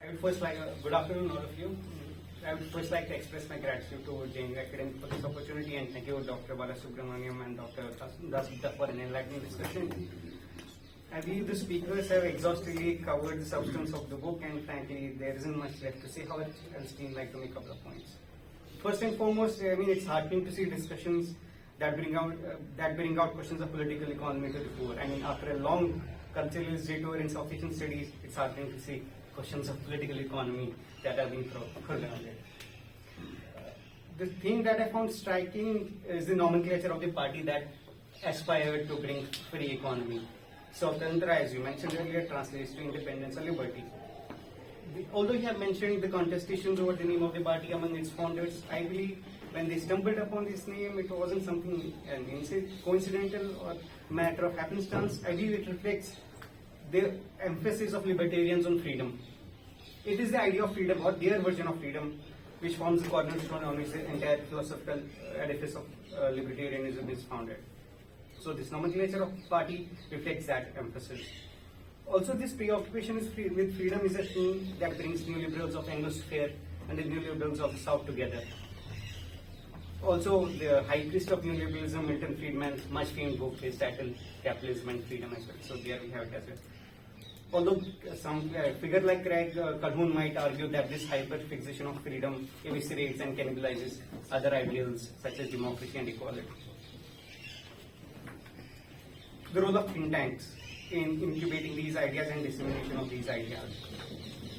I would first good afternoon all of you. I would first like to express my gratitude to JNU Academic for this opportunity, and thank you Dr. Balasubramaniam and Dr. Dasgupta for an enlightening discussion. I believe the speakers have exhaustively covered the substance of the book, and frankly there isn't much left to say. However, I'll still like to make a couple of points. First and foremost, I mean, it's heartening to see discussions that bring out questions of political economy to the fore. I mean, after a long culturalist detour in South Asian studies, it's heartening to see questions of political economy that are being foregrounded. The thing that I found striking is the nomenclature of the party that aspired to bring free economy. Swatantra, as you mentioned earlier, translates to independence or liberty. Although you have mentioned the contestations over the name of the party among its founders, I believe when they stumbled upon this name, it wasn't something coincidental or matter of happenstance. I believe it reflects the emphasis of libertarians on freedom. It is the idea of freedom, or their version of freedom, which forms the cornerstone on which the entire philosophical edifice of libertarianism is founded. So this nomenclature of party reflects that emphasis. Also, this preoccupation with freedom is a theme that brings neoliberals of Anglosphere and the neoliberals of the South together. Also, the high priest of neoliberalism, Milton Friedman's much famed book is titled Capitalism and Freedom as well. So there we have it as well. Although some figure like Craig Calhoun might argue that this hyper-fixation of freedom eviscerates and cannibalizes other ideals such as democracy and equality. The role of think tanks in incubating these ideas and dissemination of these ideas.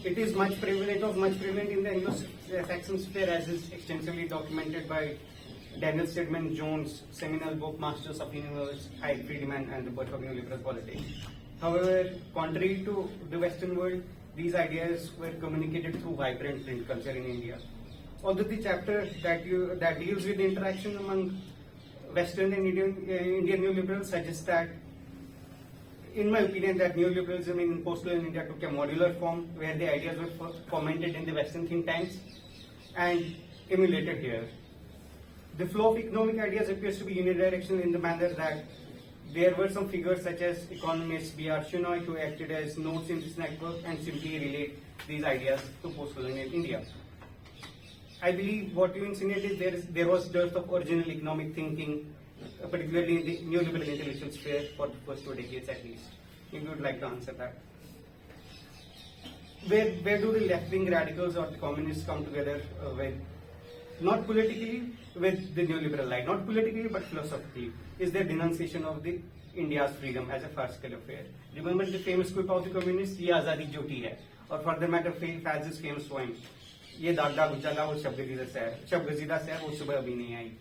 It is much prevalent in the Anglo-Saxon sphere, as is extensively documented by Daniel Stedman Jones' seminal book Masters of the Universe, Hayek, Friedman, and the Birth of Neoliberal Politics. However, contrary to the Western world, these ideas were communicated through vibrant print culture in India. Although the chapter that deals with the interaction among Western and Indian neoliberals suggests that, in my opinion, that neoliberalism in post-colonial India took a modular form where the ideas were fomented in the Western think tanks and emulated here. The flow of economic ideas appears to be unidirectional in the manner that there were some figures such as economist B.R. Shenoy who acted as nodes in this network and simply relate these ideas to post-colonial India. I believe what you insinuate is there was dearth of original economic thinking, particularly in the neoliberal intellectual sphere for the first 2 decades at least. If you would like to answer that. Where do the left-wing radicals or the communists come together not politically with the neoliberal light, not politically but philosophically, is their denunciation of the India's freedom as a farcical affair. Remember the famous quip of the communists, "Ye azadi jhoti hai," or for that matter, Faz's famous poem, "Ye dag dag ujala wo shabgazida se wo subah abhi nahi aayi."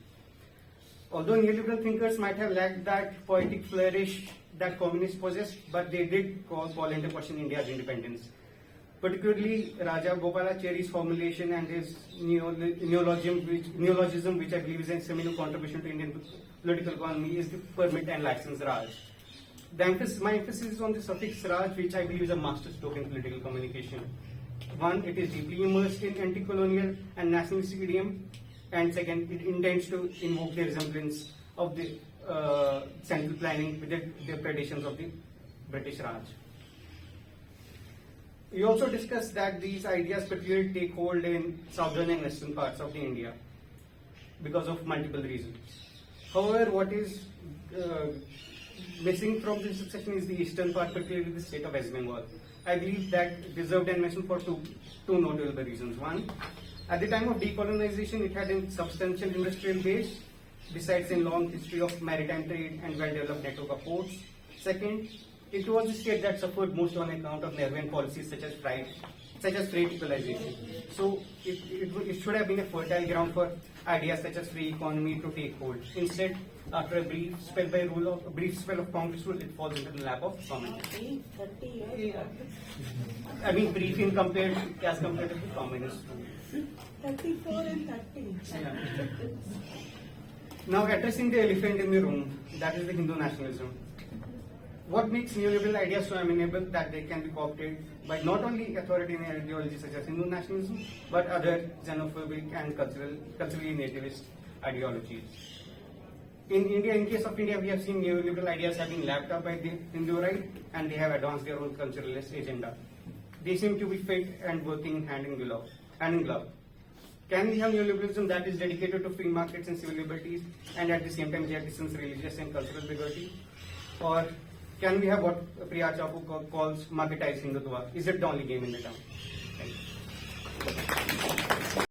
Although neoliberal thinkers might have lacked that poetic flourish that communists possessed, but they did call into question India's independence. Particularly Raja Gopalachary's formulation and his neologism, which I believe is a seminal contribution to Indian political economy, is the permit and license Raj. My emphasis is on the suffix Raj, which I believe is a masterstroke in political communication. One, it is deeply immersed in anti-colonial and nationalistic idiom, and second, it intends to invoke the resemblance of the central planning with the predations of the British Raj. We also discussed that these ideas particularly take hold in southern and western parts of India because of multiple reasons. However, what is missing from this discussion is the eastern part, particularly the state of West Bengal. I believe that deserved a mention for two notable reasons. One, at the time of decolonization, it had a substantial industrial base, besides a long history of maritime trade and well-developed network of ports. Second, it was the state that suffered most on account of Nervian policies such as freight equalization. So it should have been a fertile ground for ideas such as free economy to take hold. Instead, after a brief spell of Congress rule, it falls into the lap of communists. 30 years. I mean, brief as compared to the communist rule. 34 and 30. Yeah. Now, addressing the elephant in the room, that is the Hindu nationalism. What makes neoliberal ideas so amenable that they can be co-opted by not only authoritarian ideologies such as Hindu nationalism, but other xenophobic and culturally nativist ideologies? In case of India, we have seen neoliberal ideas have been lapped up by the Hindu right, and they have advanced their own culturalist agenda. They seem to be fit and working hand in glove. Can we have neoliberalism that is dedicated to free markets and civil liberties and at the same time jettisons religious and cultural bigotry? Or can we have what Priya Chapu calls marketized Hindutva? Is it the only game in the town? Thank you.